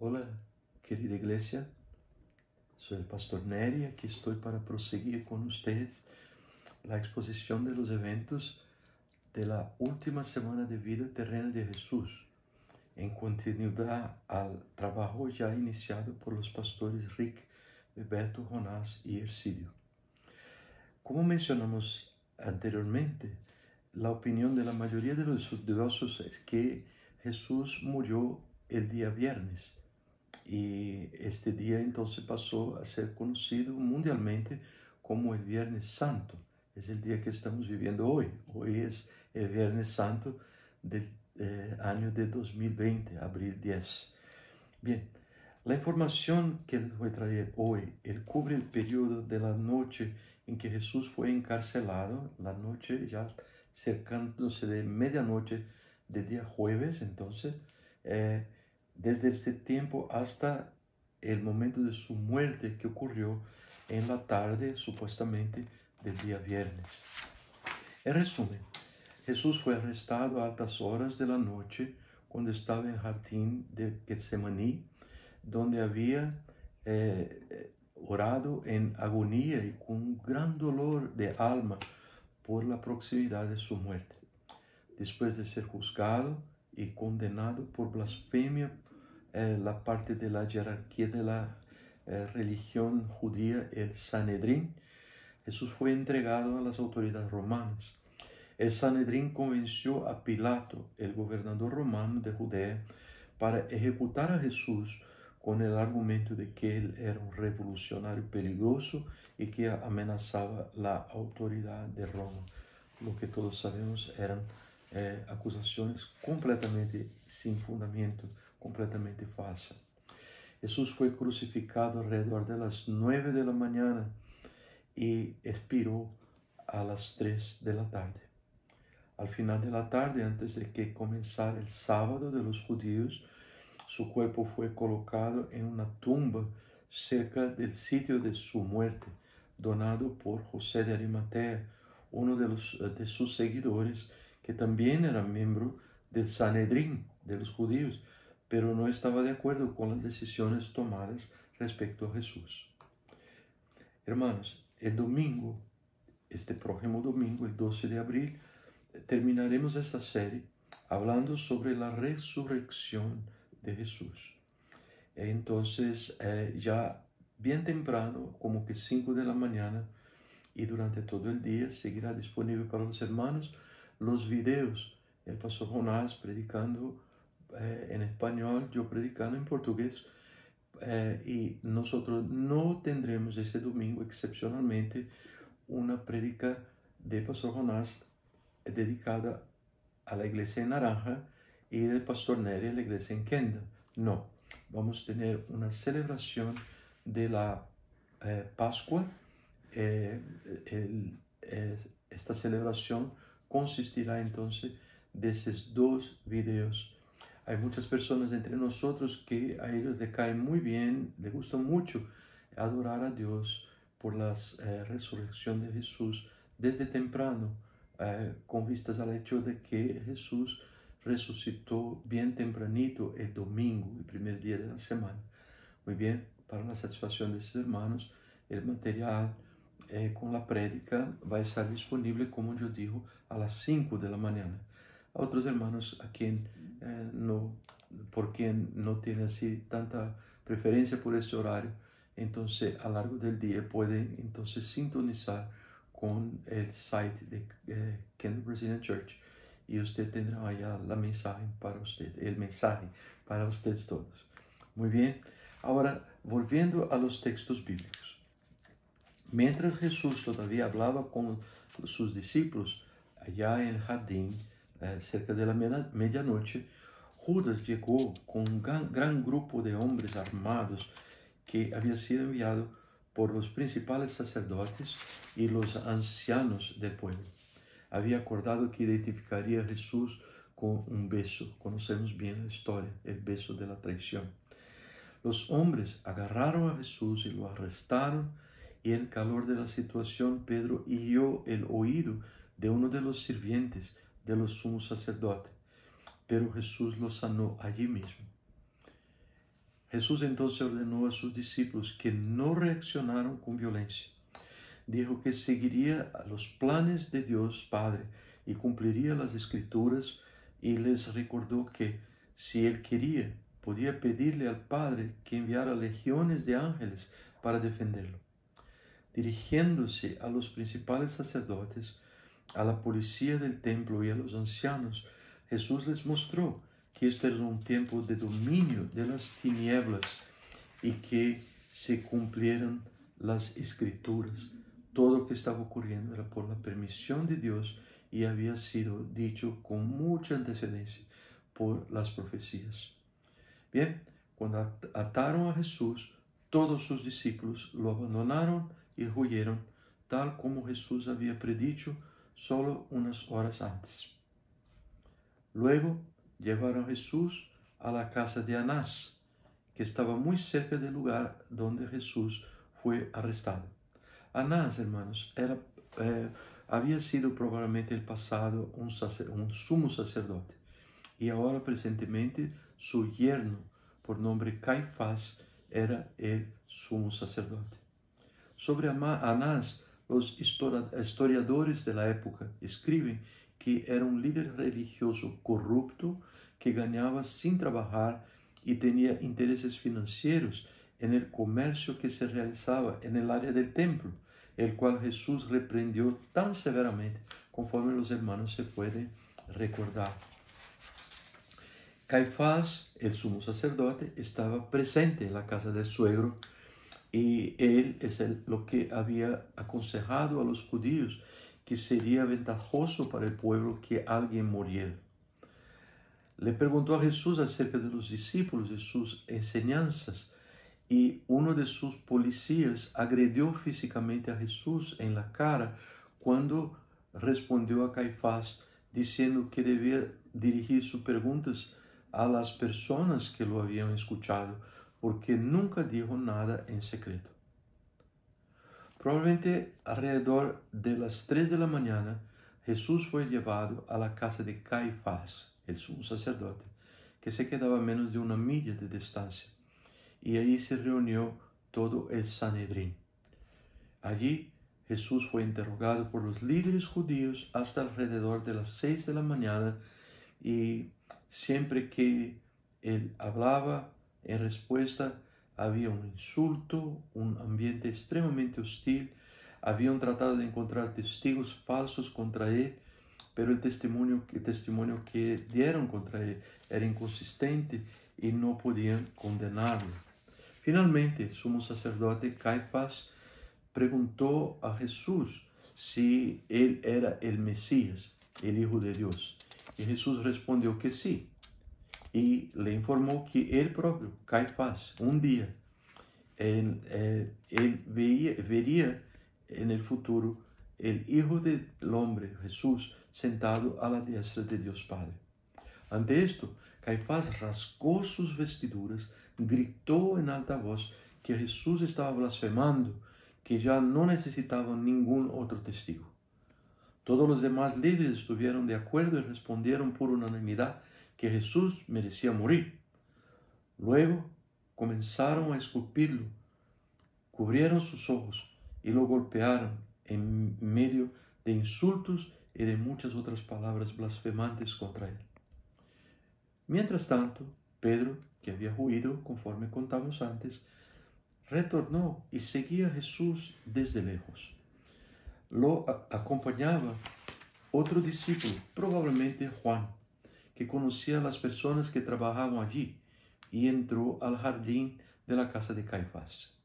Hola, querida iglesia, soy el pastor Neri, aquí estoy para proseguir con ustedes la exposición de los eventos de la última semana de vida terrena de Jesús, en continuidad al trabajo ya iniciado por los pastores Rick, Bebeto, Jonás y Ercidio. Como mencionamos anteriormente, la opinión de la mayoría de los estudiosos es que Jesús murió el día viernes, y este día entonces pasó a ser conocido mundialmente como el Viernes Santo. Es el día que estamos viviendo hoy. Hoy es el Viernes Santo del año de 2020, abril 10. Bien, la información que les voy a traer hoy, cubre el periodo de la noche en que Jesús fue encarcelado, la noche ya cercándose de medianoche del día jueves, entonces, desde este tiempo hasta el momento de su muerte que ocurrió en la tarde, supuestamente, del día viernes. En resumen, Jesús fue arrestado a altas horas de la noche cuando estaba en el jardín de Getsemaní, donde había orado en agonía y con un gran dolor de alma por la proximidad de su muerte. Después de ser juzgado y condenado por blasfemia, la parte de la jerarquía de la religión judía, el Sanedrín, Jesús fue entregado a las autoridades romanas. El Sanedrín convenció a Pilato, el gobernador romano de Judea, para ejecutar a Jesús con el argumento de que él era un revolucionario peligroso y que amenazaba la autoridad de Roma. Lo que todos sabemos eran acusaciones completamente sin fundamento, completamente falsas. Jesús fue crucificado alrededor de las 9 de la mañana y expiró a las 3 de la tarde. Al final de la tarde, antes de que comenzara el sábado de los judíos, su cuerpo fue colocado en una tumba cerca del sitio de su muerte, donado por José de Arimatea, uno de sus seguidores, que también era miembro del Sanedrín de los judíos, pero no estaba de acuerdo con las decisiones tomadas respecto a Jesús. Hermanos, el domingo, este próximo domingo, el 12 de abril, terminaremos esta serie hablando sobre la resurrección de Jesús. Entonces, ya bien temprano, como que 5 de la mañana, y durante todo el día seguirá disponible para los hermanos los videos. El pastor Jonás predicando en español, yo predicando en portugués, y nosotros no tendremos este domingo excepcionalmente una prédica de pastor Jonás dedicada a la iglesia en Naranja y del pastor Neri a la iglesia en Kendall. No, vamos a tener una celebración de la Pascua. Esta celebración consistirá entonces de esos dos videos. Hay muchas personas entre nosotros que a ellos les cae muy bien, les gusta mucho adorar a Dios por la resurrección de Jesús desde temprano, con vistas al hecho de que Jesús resucitó bien tempranito el domingo, el primer día de la semana. Muy bien, para la satisfacción de sus hermanos, el material con la prédica va a estar disponible, como yo digo, a las 5 de la mañana. A otros hermanos a quien por quien no tiene así tanta preferencia por ese horario, entonces a lo largo del día pueden entonces sintonizar con el site de Kendall Brazilian Church y usted tendrá allá la mensaje para usted, el mensaje para ustedes todos. Muy bien, ahora volviendo a los textos bíblicos. Mientras Jesús todavía hablaba con sus discípulos allá en el jardín, cerca de la medianoche, Judas llegó con un gran grupo de hombres armados que había sido enviado por los principales sacerdotes y los ancianos del pueblo. Había acordado que identificaría a Jesús con un beso. Conocemos bien la historia, el beso de la traición. Los hombres agarraron a Jesús y lo arrestaron, y en el calor de la situación Pedro hirió el oído de uno de los sirvientes de los sumos sacerdotes, pero Jesús lo sanó allí mismo. Jesús entonces ordenó a sus discípulos que no reaccionaran con violencia. Dijo que seguiría los planes de Dios Padre y cumpliría las Escrituras, y les recordó que si él quería, podía pedirle al Padre que enviara legiones de ángeles para defenderlo. Dirigiéndose a los principales sacerdotes, a la policía del templo y a los ancianos, Jesús les mostró que este era un tiempo de dominio de las tinieblas y que se cumplieran las Escrituras. Todo lo que estaba ocurriendo era por la permisión de Dios y había sido dicho con mucha antecedencia por las profecías. Bien, cuando ataron a Jesús, todos sus discípulos lo abandonaron y huyeron, tal como Jesús había predicho solo unas horas antes. Luego llevaron a Jesús a la casa de Anás, que estaba muy cerca del lugar donde Jesús fue arrestado. Anás, hermanos, había sido probablemente el pasado un sumo sacerdote, y ahora presentemente su yerno, por nombre Caifás, era el sumo sacerdote. Sobre Anás, los historiadores de la época escriben que era un líder religioso corrupto que ganaba sin trabajar y tenía intereses financieros en el comercio que se realizaba en el área del templo, el cual Jesús reprendió tan severamente, conforme los hermanos se pueden recordar. Caifás, el sumo sacerdote, estaba presente en la casa del suegro, y él es lo que había aconsejado a los judíos que sería ventajoso para el pueblo que alguien muriera. Le preguntó a Jesús acerca de los discípulos y sus enseñanzas, y uno de sus policías agredió físicamente a Jesús en la cara cuando respondió a Caifás diciendo que debía dirigir sus preguntas a las personas que lo habían escuchado, porque nunca dijo nada en secreto. Probablemente alrededor de las 3 de la mañana, Jesús fue llevado a la casa de Caifás, el sumo sacerdote, que se quedaba a menos de 1 milla de distancia, y allí se reunió todo el Sanedrín. Allí Jesús fue interrogado por los líderes judíos hasta alrededor de las 6 de la mañana, y siempre que él hablaba, en respuesta había un insulto, un ambiente extremadamente hostil. Habían tratado de encontrar testigos falsos contra él, pero el testimonio que dieron contra él era inconsistente y no podían condenarlo. Finalmente, el sumo sacerdote Caifás preguntó a Jesús si él era el Mesías, el Hijo de Dios. Y Jesús respondió que sí. Y le informó que él propio, Caifás, un día, él vería en el futuro el Hijo del Hombre, Jesús, sentado a la diestra de Dios Padre. Ante esto, Caifás rasgó sus vestiduras, gritó en alta voz que Jesús estaba blasfemando, que ya no necesitaba ningún otro testigo. Todos los demás líderes estuvieron de acuerdo y respondieron por unanimidad que Jesús merecía morir. Luego comenzaron a escupirlo, cubrieron sus ojos y lo golpearon en medio de insultos y de muchas otras palabras blasfemantes contra él. Mientras tanto, Pedro, que había huido, conforme contamos antes, retornó y seguía a Jesús desde lejos. Lo acompañaba otro discípulo, probablemente Juan, que conocía a las personas que trabajaban allí, y entró al jardín de la casa de Caifás.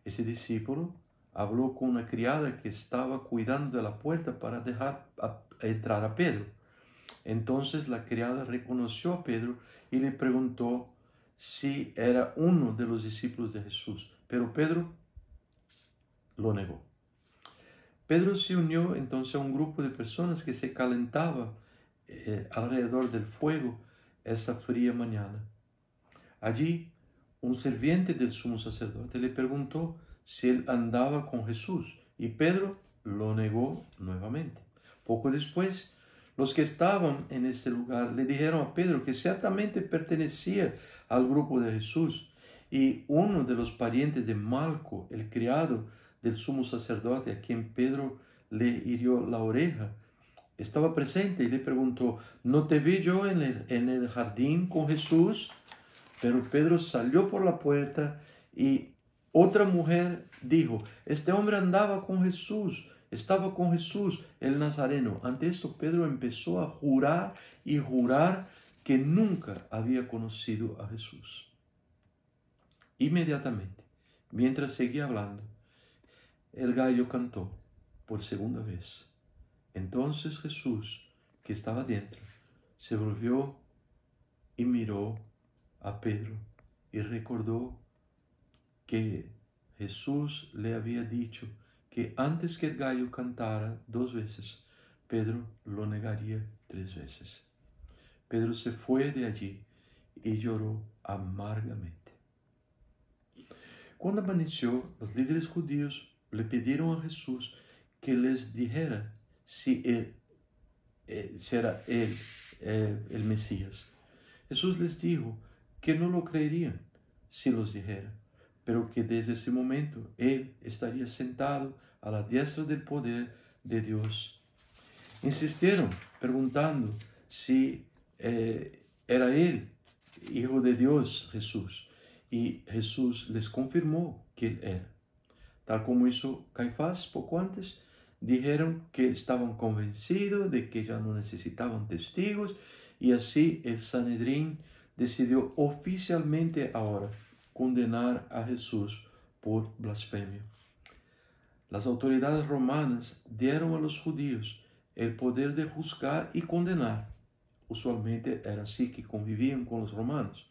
Ese discípulo habló con una criada que estaba cuidando de la puerta para dejar entrar a Pedro. Entonces la criada reconoció a Pedro y le preguntó si era uno de los discípulos de Jesús, pero Pedro lo negó. Pedro se unió entonces a un grupo de personas que se calentaba alrededor del fuego esa fría mañana. Allí, un sirviente del sumo sacerdote le preguntó si él andaba con Jesús, y Pedro lo negó nuevamente. Poco después, los que estaban en este lugar le dijeron a Pedro que ciertamente pertenecía al grupo de Jesús y uno de los parientes de Malco, el criado del sumo sacerdote a quien Pedro le hirió la oreja, estaba presente y le preguntó, ¿no te vi yo en el jardín con Jesús? Pero Pedro salió por la puerta y otra mujer dijo, este hombre andaba con Jesús, estaba con Jesús el Nazareno. Ante esto Pedro empezó a jurar y jurar que nunca había conocido a Jesús. Inmediatamente, mientras seguía hablando, el gallo cantó por segunda vez. Entonces Jesús, que estaba dentro, se volvió y miró a Pedro y recordó que Jesús le había dicho que antes que el gallo cantara 2 veces, Pedro lo negaría 3 veces. Pedro se fue de allí y lloró amargamente. Cuando amaneció, los líderes judíos le pidieron a Jesús que les dijera si era él el Mesías. Jesús les dijo que no lo creerían si los dijera, pero que desde ese momento él estaría sentado a la diestra del poder de Dios. Insistieron preguntando si era él, Hijo de Dios, Jesús, y Jesús les confirmó que él era. Tal como hizo Caifás poco antes, dijeron que estaban convencidos de que ya no necesitaban testigos, y así el Sanedrín decidió oficialmente ahora condenar a Jesús por blasfemia. Las autoridades romanas dieron a los judíos el poder de juzgar y condenar. Usualmente era así que convivían con los romanos.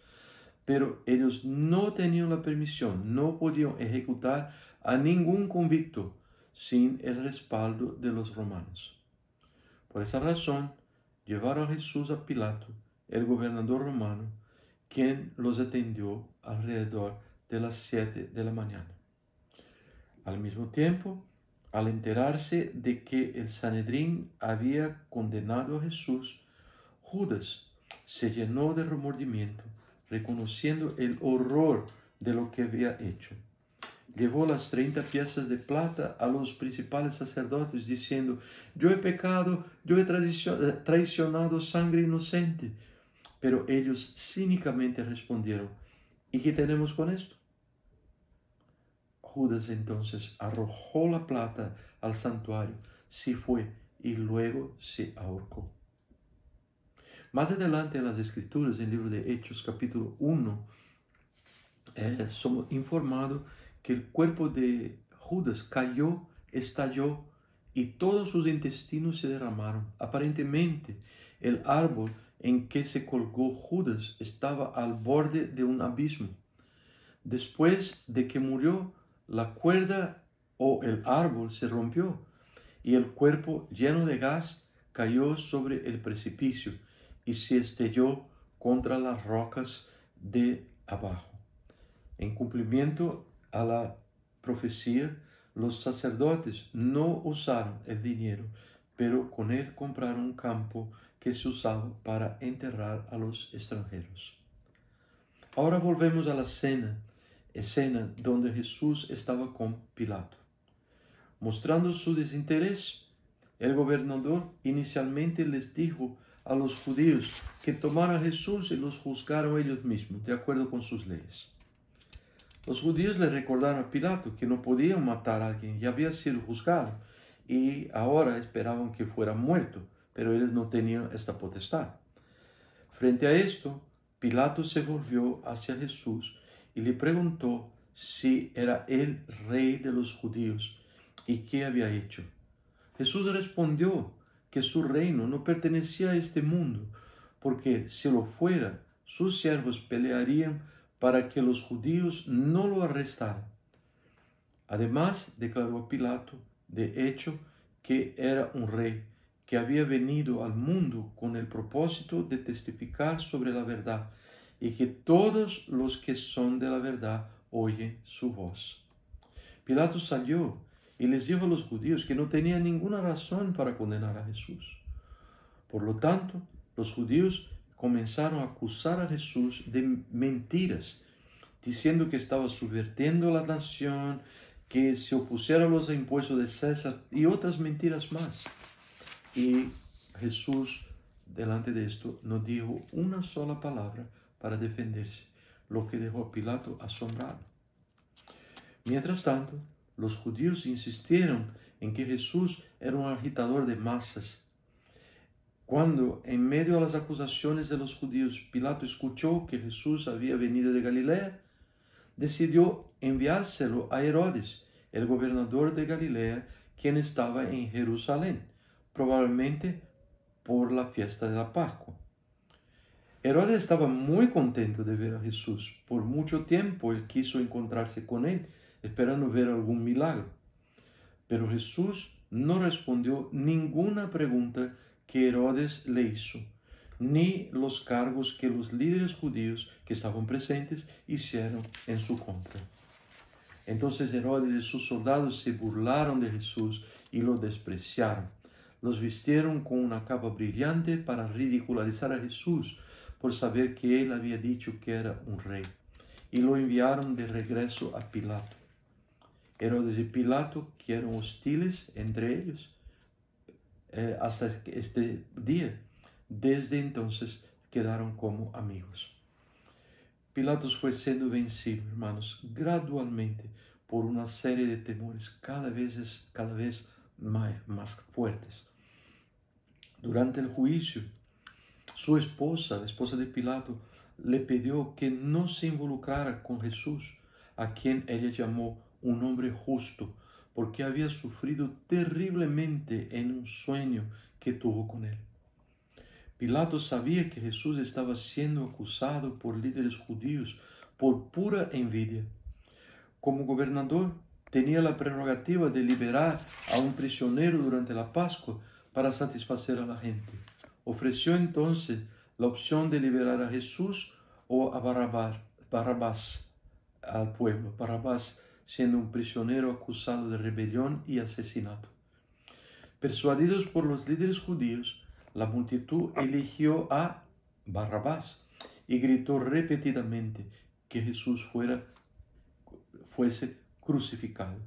Pero ellos no tenían la permisión, no podían ejecutar a ningún convicto sin el respaldo de los romanos. Por esa razón, llevaron a Jesús a Pilato, el gobernador romano, quien los atendió alrededor de las 7 de la mañana. Al mismo tiempo, al enterarse de que el Sanedrín había condenado a Jesús, Judas se llenó de remordimiento, reconociendo el horror de lo que había hecho. Llevó las 30 piezas de plata a los principales sacerdotes, diciendo, yo he pecado, yo he traicionado sangre inocente. Pero ellos cínicamente respondieron, ¿y qué tenemos con esto? Judas entonces arrojó la plata al santuario, se fue y luego se ahorcó. Más adelante en las Escrituras, en el libro de Hechos, capítulo 1, somos informados que el cuerpo de Judas cayó, estalló y todos sus intestinos se derramaron. Aparentemente, el árbol en que se colgó Judas estaba al borde de un abismo. Después de que murió, la cuerda o el árbol se rompió y el cuerpo lleno de gas cayó sobre el precipicio y se estrelló contra las rocas de abajo. En cumplimiento a la profecía, los sacerdotes no usaron el dinero, pero con él compraron un campo que se usaba para enterrar a los extranjeros. Ahora volvemos a la escena donde Jesús estaba con Pilato. Mostrando su desinterés, el gobernador inicialmente les dijo a los judíos que tomaran a Jesús y los juzgaran ellos mismos, de acuerdo con sus leyes. Los judíos le recordaron a Pilato que no podían matar a alguien, ya había sido juzgado, y ahora esperaban que fuera muerto, pero ellos no tenían esta potestad. Frente a esto, Pilato se volvió hacia Jesús y le preguntó si era él rey de los judíos y qué había hecho. Jesús respondió que su reino no pertenecía a este mundo, porque si lo fuera, sus siervos pelearían para que los judíos no lo arrestaran. Además, declaró Pilato, de hecho, que era un rey que había venido al mundo con el propósito de testificar sobre la verdad y que todos los que son de la verdad oyen su voz. Pilato salió y les dijo a los judíos que no tenían ninguna razón para condenar a Jesús. Por lo tanto, los judíos comenzaron a acusar a Jesús de mentiras diciendo que estaba subvirtiendo la nación, que se opusiera a los impuestos de César y otras mentiras más. Y Jesús, delante de esto, no dijo una sola palabra para defenderse, lo que dejó a Pilato asombrado. Mientras tanto, los judíos insistieron en que Jesús era un agitador de masas. Cuando, en medio de las acusaciones de los judíos, Pilato escuchó que Jesús había venido de Galilea, decidió enviárselo a Herodes, el gobernador de Galilea, quien estaba en Jerusalén, probablemente por la fiesta de la Pascua. Herodes estaba muy contento de ver a Jesús. Por mucho tiempo él quiso encontrarse con él, esperando ver algún milagro. Pero Jesús no respondió ninguna pregunta que Herodes le hizo, ni los cargos que los líderes judíos que estaban presentes hicieron en su contra. Entonces Herodes y sus soldados se burlaron de Jesús y lo despreciaron. Los vistieron con una capa brillante para ridicularizar a Jesús por saber que él había dicho que era un rey, y lo enviaron de regreso a Pilato. Herodes y Pilato, que eran hostiles entre ellos hasta este día, desde entonces quedaron como amigos. Pilatos fue siendo vencido, hermanos, gradualmente por una serie de temores cada vez más fuertes. Durante el juicio, su esposa, la esposa de Pilato, le pidió que no se involucrara con Jesús, a quien ella llamó un hombre justo, porque había sufrido terriblemente en un sueño que tuvo con él. Pilato sabía que Jesús estaba siendo acusado por líderes judíos por pura envidia. Como gobernador, tenía la prerrogativa de liberar a un prisionero durante la Pascua para satisfacer a la gente. Ofreció entonces la opción de liberar a Jesús o a Barrabás al pueblo, Barrabás siendo un prisionero acusado de rebelión y asesinato. Persuadidos por los líderes judíos, la multitud eligió a Barrabás y gritó repetidamente que Jesús fuese crucificado.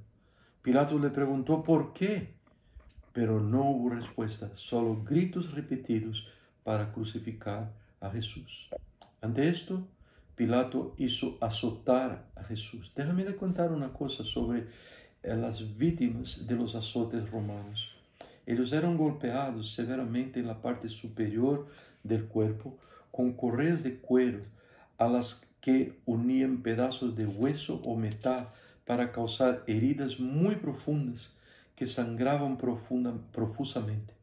Pilato le preguntó por qué, pero no hubo respuesta, solo gritos repetidos para crucificar a Jesús. Ante esto, Pilato hizo azotar a Jesús. Déjame contar una cosa sobre las víctimas de los azotes romanos. Ellos eran golpeados severamente en la parte superior del cuerpo con correas de cuero a las que unían pedazos de hueso o metal para causar heridas muy profundas que sangraban profusamente.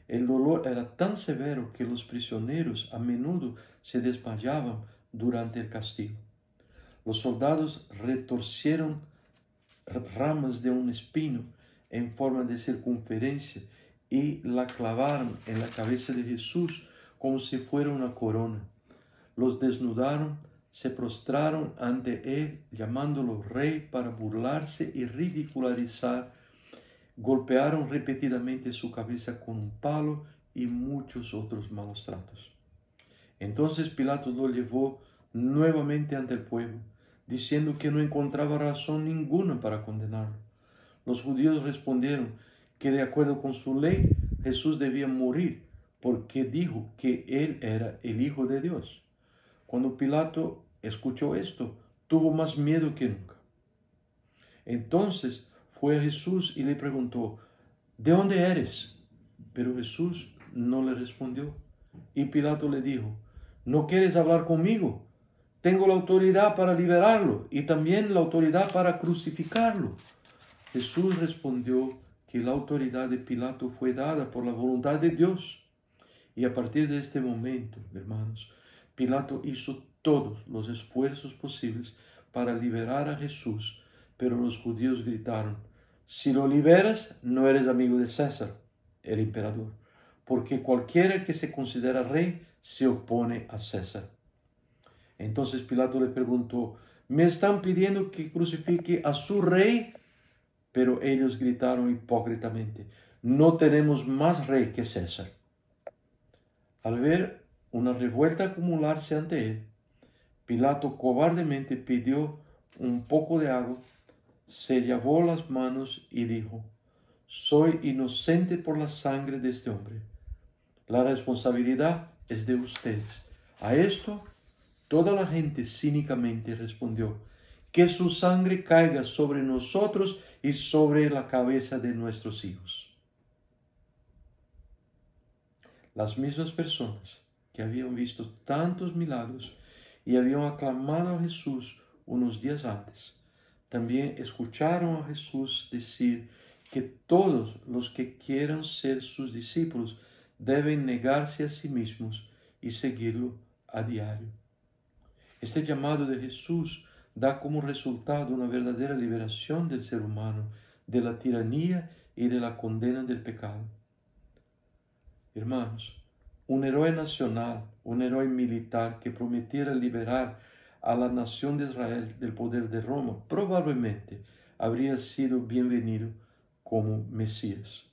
El dolor era tan severo que los prisioneros a menudo se desmayaban durante el castigo. Los soldados retorcieron ramas de un espino en forma de circunferencia y la clavaron en la cabeza de Jesús como si fuera una corona. Los desnudaron, se prostraron ante él, llamándolo rey para burlarse y ridicularizar. Golpearon repetidamente su cabeza con un palo y muchos otros malos tratos. Entonces Pilato lo llevó nuevamente ante el pueblo, diciendo que no encontraba razón ninguna para condenarlo. Los judíos respondieron que de acuerdo con su ley, Jesús debía morir, porque dijo que él era el Hijo de Dios. Cuando Pilato escuchó esto, tuvo más miedo que nunca. Entonces fue a Jesús y le preguntó, ¿de dónde eres? Pero Jesús no le respondió. Y Pilato le dijo, ¿no quieres hablar conmigo? Tengo la autoridad para liberarlo y también la autoridad para crucificarlo. Jesús respondió que la autoridad de Pilato fue dada por la voluntad de Dios. Y a partir de este momento, hermanos, Pilato hizo todos los esfuerzos posibles para liberar a Jesús, pero los judíos gritaron, si lo liberas, no eres amigo de César, el emperador, porque cualquiera que se considera rey se opone a César. Entonces Pilato le preguntó, ¿me están pidiendo que crucifique a su rey? Pero ellos gritaron hipócritamente, no tenemos más rey que César. Al ver una revuelta acumularse ante él, Pilato cobardemente pidió un poco de agua, se lavó las manos y dijo: soy inocente por la sangre de este hombre. La responsabilidad es de ustedes. A esto, toda la gente cínicamente respondió: que su sangre caiga sobre nosotros y sobre la cabeza de nuestros hijos. Las mismas personas que habían visto tantos milagros y habían aclamado a Jesús unos días antes, también escucharon a Jesús decir que todos los que quieran ser sus discípulos deben negarse a sí mismos y seguirlo a diario. Este llamado de Jesús da como resultado una verdadera liberación del ser humano de la tiranía y de la condena del pecado. Hermanos, un héroe nacional, un héroe militar que prometiera liberar a la nación de Israel del poder de Roma, probablemente habría sido bienvenido como Mesías.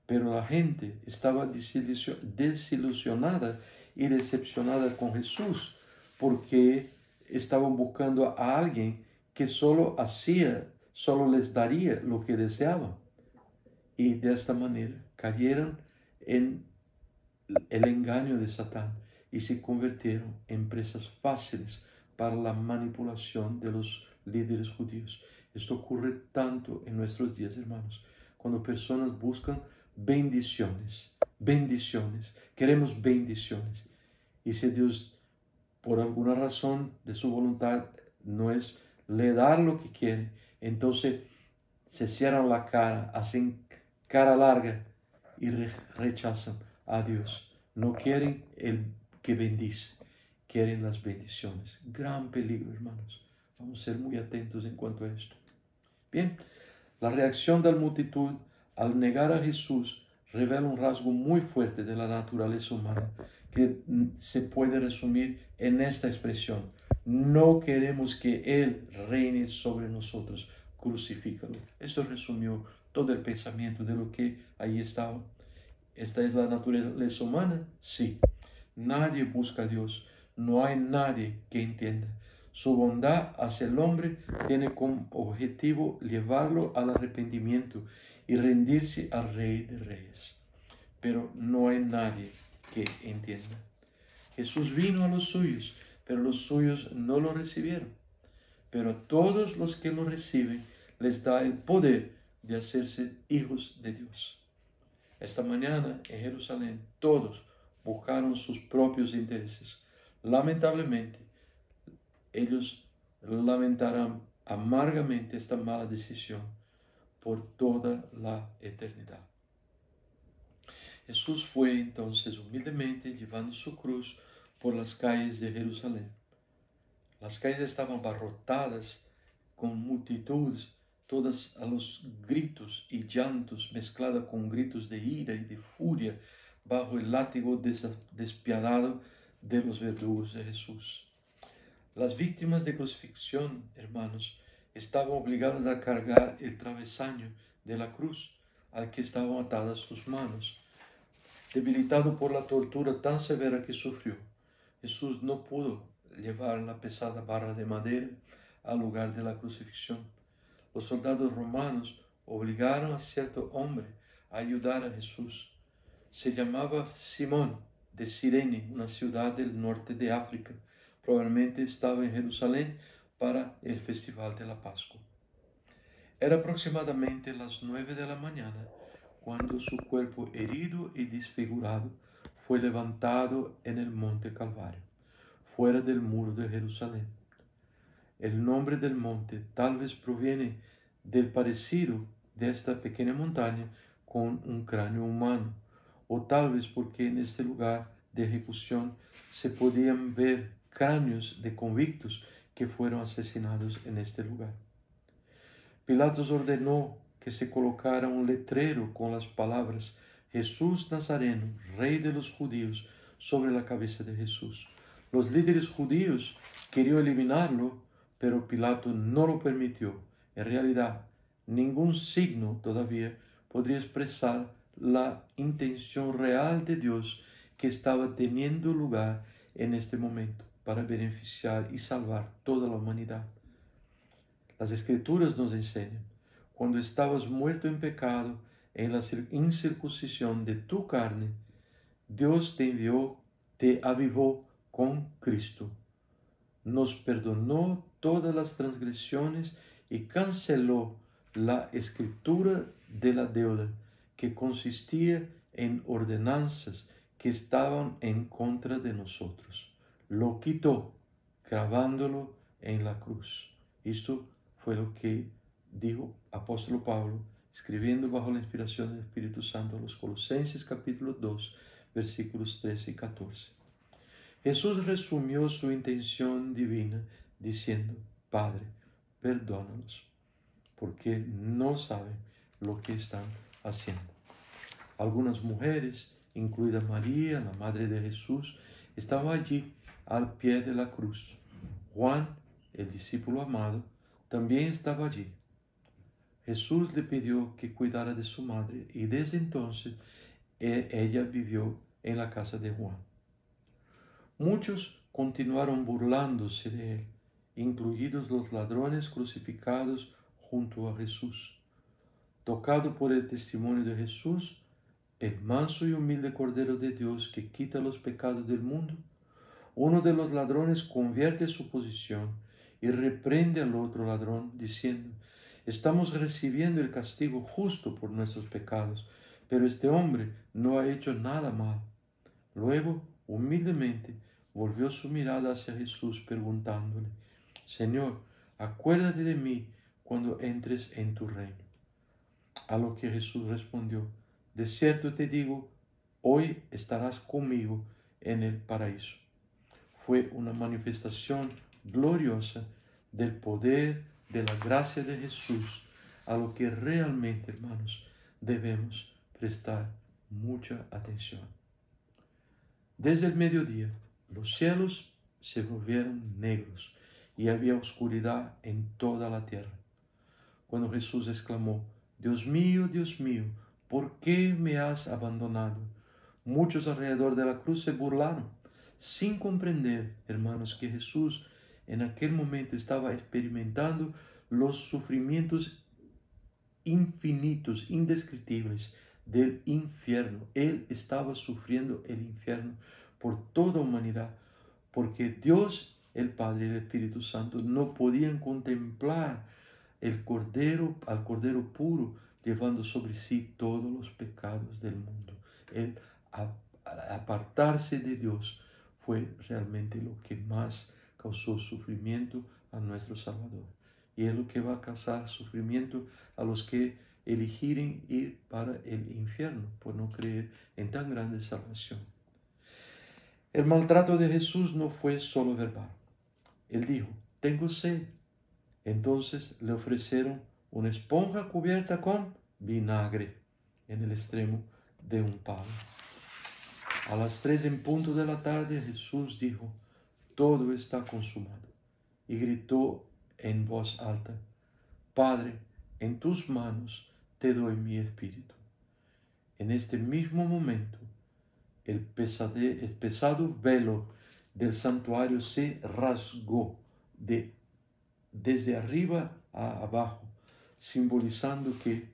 Pero la gente estaba desilusionada y decepcionada con Jesús porque estaban buscando a alguien que solo les daría lo que deseaban. Y de esta manera cayeron en el engaño de Satán y se convirtieron en presas fáciles para la manipulación de los líderes judíos. Esto ocurre tanto en nuestros días, hermanos, cuando personas buscan bendiciones, queremos bendiciones. Y si Dios, por alguna razón de su voluntad, no es le dar lo que quiere, entonces se cierran la cara, hacen cara larga y rechazan a Dios. No quieren el que bendice, quieren las bendiciones. Gran peligro, hermanos. Vamos a ser muy atentos en cuanto a esto. Bien, la reacción de la multitud al negar a Jesús revela un rasgo muy fuerte de la naturaleza humana que se puede resumir en esta expresión: no queremos que Él reine sobre nosotros, crucifícalo. Esto resumió todo el pensamiento de lo que ahí estaba. ¿Esta es la naturaleza humana? Sí. Nadie busca a Dios. No hay nadie que entienda. Su bondad hacia el hombre tiene como objetivo llevarlo al arrepentimiento y rendirse al Rey de Reyes. Pero no hay nadie que entienda. Jesús vino a los suyos, pero los suyos no lo recibieron. Pero a todos los que lo reciben les da el poder de hacerse hijos de Dios. Esta mañana en Jerusalén todos buscaron sus propios intereses. Lamentablemente, ellos lamentarán amargamente esta mala decisión por toda la eternidad. Jesús fue entonces humildemente llevando su cruz por las calles de Jerusalén. Las calles estaban abarrotadas con multitudes, todas a los gritos y llantos, mezcladas con gritos de ira y de furia, bajo el látigo despiadado de los verdugos de Jesús. Las víctimas de crucifixión, hermanos, estaban obligadas a cargar el travesaño de la cruz al que estaban atadas sus manos. Debilitado por la tortura tan severa que sufrió, Jesús no pudo llevar la pesada barra de madera al lugar de la crucifixión. Los soldados romanos obligaron a cierto hombre a ayudar a Jesús. Se llamaba Simón de Cirene, una ciudad del norte de África. Probablemente estaba en Jerusalén para el festival de la Pascua. Era aproximadamente las 9 de la mañana cuando su cuerpo herido y desfigurado fue levantado en el monte Calvario, fuera del muro de Jerusalén. El nombre del monte tal vez proviene del parecido de esta pequeña montaña con un cráneo humano, o tal vez porque en este lugar de ejecución se podían ver cráneos de convictos que fueron asesinados en este lugar. Pilatos ordenó que se colocara un letrero con las palabras Jesús Nazareno, Rey de los Judíos, sobre la cabeza de Jesús. Los líderes judíos querían eliminarlo, pero Pilato no lo permitió. En realidad, ningún signo todavía podría expresar la intención real de Dios que estaba teniendo lugar en este momento. para beneficiar y salvar toda la humanidad. Las Escrituras nos enseñan, cuando estabas muerto en pecado, en la incircuncisión de tu carne, Dios te avivó con Cristo. Nos perdonó todas las transgresiones y canceló la escritura de la deuda que consistía en ordenanzas que estaban en contra de nosotros. Lo quitó, clavándolo en la cruz. Esto fue lo que dijo apóstol Pablo, escribiendo bajo la inspiración del Espíritu Santo a los Colosenses capítulo 2, versículos 13 y 14. Jesús resumió su intención divina diciendo, Padre, perdónalos, porque no saben lo que están haciendo. Algunas mujeres, incluida María, la madre de Jesús, estaban allí al pie de la cruz. Juan, el discípulo amado, también estaba allí. Jesús le pidió que cuidara de su madre y desde entonces ella vivió en la casa de Juan. Muchos continuaron burlándose de él, incluidos los ladrones crucificados junto a Jesús. Tocado por el testimonio de Jesús, el manso y humilde Cordero de Dios que quita los pecados del mundo, uno de los ladrones convierte su posición y reprende al otro ladrón, diciendo, estamos recibiendo el castigo justo por nuestros pecados, pero este hombre no ha hecho nada mal. Luego, humildemente, volvió su mirada hacia Jesús, preguntándole, Señor, acuérdate de mí cuando entres en tu reino. A lo que Jesús respondió, de cierto te digo, hoy estarás conmigo en el paraíso. Fue una manifestación gloriosa del poder de la gracia de Jesús, a lo que realmente, hermanos, debemos prestar mucha atención. Desde el mediodía, los cielos se volvieron negros y había oscuridad en toda la tierra. Cuando Jesús exclamó, Dios mío, ¿por qué me has abandonado? Muchos alrededor de la cruz se burlaron, sin comprender, hermanos, que Jesús en aquel momento estaba experimentando los sufrimientos infinitos, indescriptibles del infierno. Él estaba sufriendo el infierno por toda humanidad, porque Dios, el Padre y el Espíritu Santo no podían contemplar al Cordero puro, llevando sobre sí todos los pecados del mundo. El apartarse de Dios fue realmente lo que más causó sufrimiento a nuestro Salvador. Y es lo que va a causar sufrimiento a los que eligieren ir para el infierno por no creer en tan grande salvación. El maltrato de Jesús no fue solo verbal. Él dijo, tengo sed. Entonces le ofrecieron una esponja cubierta con vinagre en el extremo de un palo. A las 3 en punto de la tarde Jesús dijo, todo está consumado. Y gritó en voz alta, Padre, en tus manos te doy mi espíritu. En este mismo momento, el pesado velo del santuario se rasgó desde arriba a abajo, simbolizando que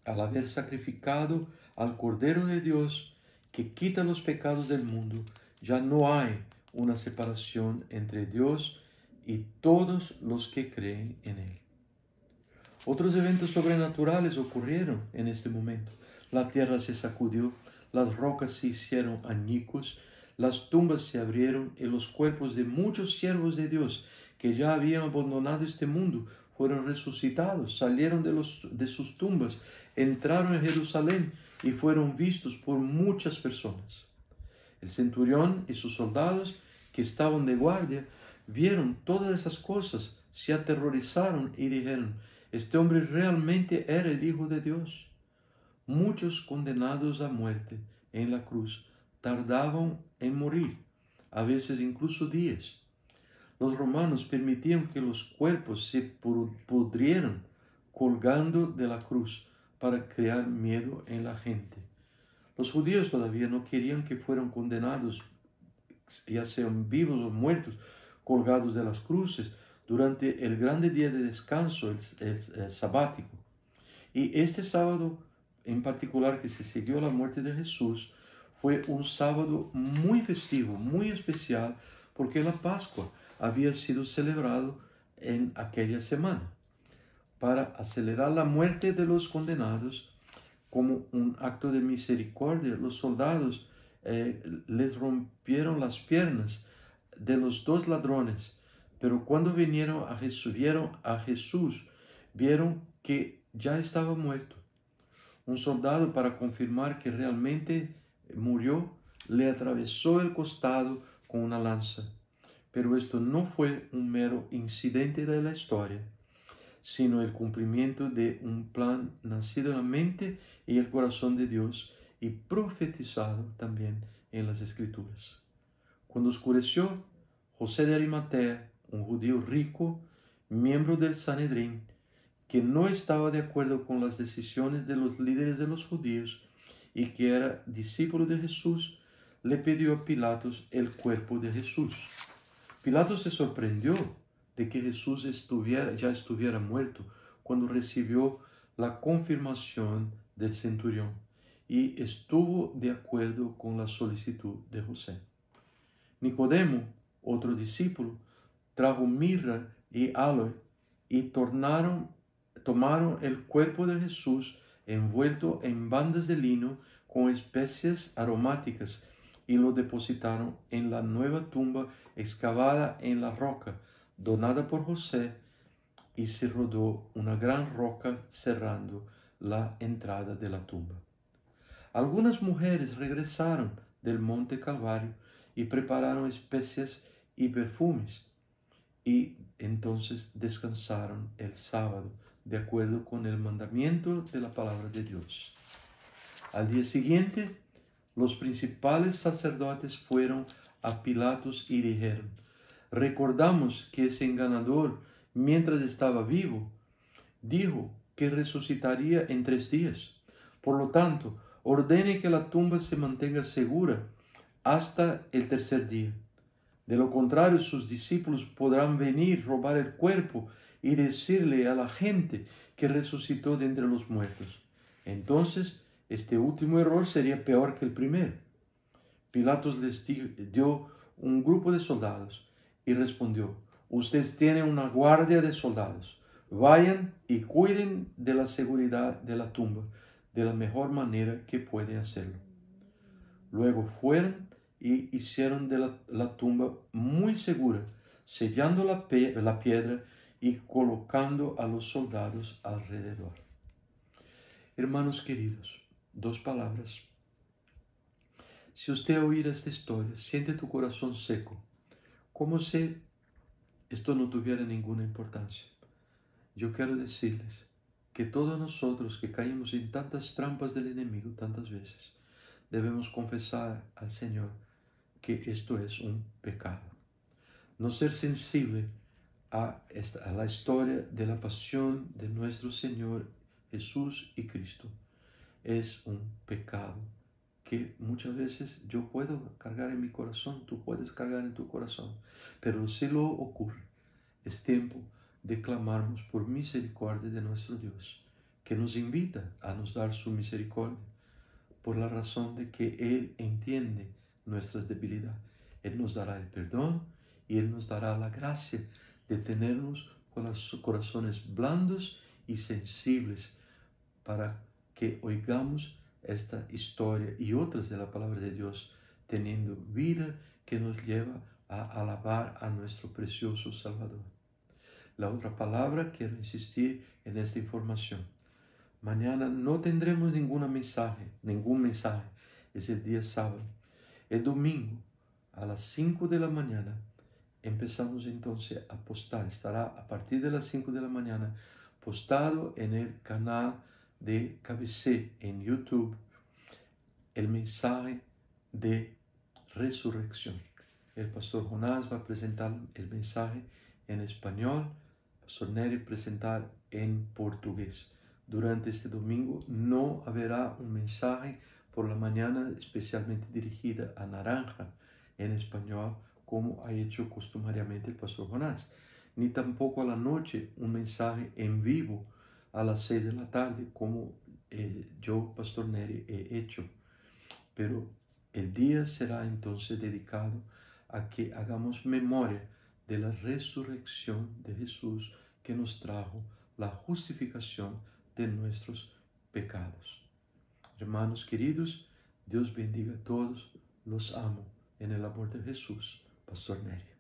al haber sacrificado al Cordero de Dios que quita los pecados del mundo, ya no hay una separación entre Dios y todos los que creen en Él. Otros eventos sobrenaturales ocurrieron en este momento. La tierra se sacudió, las rocas se hicieron añicos, las tumbas se abrieron y los cuerpos de muchos siervos de Dios que ya habían abandonado este mundo fueron resucitados, salieron de sus tumbas, entraron en Jerusalén y fueron vistos por muchas personas. El centurión y sus soldados que estaban de guardia vieron todas esas cosas, se aterrorizaron y dijeron, este hombre realmente era el Hijo de Dios. Muchos condenados a muerte en la cruz tardaban en morir, a veces incluso días. Los romanos permitían que los cuerpos se pudrieran colgando de la cruz para crear miedo en la gente. Los judíos todavía no querían que fueran condenados ya sean vivos o muertos, colgados de las cruces durante el grande día de descanso, el sabático. Y este sábado en particular que se siguió la muerte de Jesús fue un sábado muy festivo, muy especial, porque la Pascua había sido celebrado en aquella semana. Para acelerar la muerte de los condenados, como un acto de misericordia, los soldados les rompieron las piernas de los dos ladrones, pero cuando vieron a Jesús, vieron que ya estaba muerto. Un soldado, para confirmar que realmente murió, le atravesó el costado con una lanza. Pero esto no fue un mero incidente de la historia, sino el cumplimiento de un plan nacido en la mente y el corazón de Dios y profetizado también en las Escrituras. Cuando oscureció, José de Arimatea, un judío rico, miembro del Sanedrín, que no estaba de acuerdo con las decisiones de los líderes de los judíos y que era discípulo de Jesús, le pidió a Pilatos el cuerpo de Jesús. Pilatos se sorprendió de que Jesús ya estuviera muerto cuando recibió la confirmación del centurión y estuvo de acuerdo con la solicitud de José. Nicodemo, otro discípulo, trajo mirra y aloe y tomaron el cuerpo de Jesús envuelto en bandas de lino con especias aromáticas y lo depositaron en la nueva tumba excavada en la roca, donada por José, y se rodó una gran roca cerrando la entrada de la tumba. Algunas mujeres regresaron del monte Calvario y prepararon especias y perfumes, y entonces descansaron el sábado, de acuerdo con el mandamiento de la palabra de Dios. Al día siguiente, los principales sacerdotes fueron a Pilatos y dijeron: recordamos que ese engañador, mientras estaba vivo, dijo que resucitaría en 3 días. Por lo tanto, ordene que la tumba se mantenga segura hasta el 3er día. De lo contrario, sus discípulos podrán venir, robar el cuerpo y decirle a la gente que resucitó de entre los muertos. Entonces, este último error sería peor que el primero. Pilatos les dio un grupo de soldados y respondió: ustedes tienen una guardia de soldados. Vayan y cuiden de la seguridad de la tumba de la mejor manera que pueden hacerlo. Luego fueron y hicieron de la tumba muy segura, sellando la piedra y colocando a los soldados alrededor. Hermanos queridos, 2 palabras. Si usted oír esta historia, siente tu corazón seco, como si esto no tuviera ninguna importancia. Yo quiero decirles que todos nosotros que caímos en tantas trampas del enemigo tantas veces, debemos confesar al Señor que esto es un pecado. No ser sensible a la historia de la pasión de nuestro Señor Jesús y Cristo es un pecado que muchas veces yo puedo cargar en mi corazón, tú puedes cargar en tu corazón, pero si lo ocurre, es tiempo de clamarnos por misericordia de nuestro Dios, que nos invita a nos dar su misericordia, por la razón de que Él entiende nuestras debilidades. Él nos dará el perdón y Él nos dará la gracia de tenernos con los corazones blandos y sensibles para que oigamos esta historia y otras de la palabra de Dios, teniendo vida que nos lleva a alabar a nuestro precioso Salvador. La otra palabra, quiero insistir en esta información. Mañana no tendremos ningún mensaje, es el día sábado. El domingo a las 5 de la mañana empezamos entonces a postar, estará a partir de las 5 de la mañana postado en el canal de KBC en YouTube el mensaje de resurrección. El pastor Jonás va a presentar el mensaje en español, el pastor Neri presentar en portugués. Durante este domingo no habrá un mensaje por la mañana especialmente dirigida a Naranja, en español como ha hecho customariamente el pastor Jonás, ni tampoco a la noche un mensaje en vivo a las 6 de la tarde como yo, Pastor Neri, he hecho. Pero el día será entonces dedicado a que hagamos memoria de la resurrección de Jesús que nos trajo la justificación de nuestros pecados. Hermanos queridos, Dios bendiga a todos, los amo en el amor de Jesús, Pastor Neri.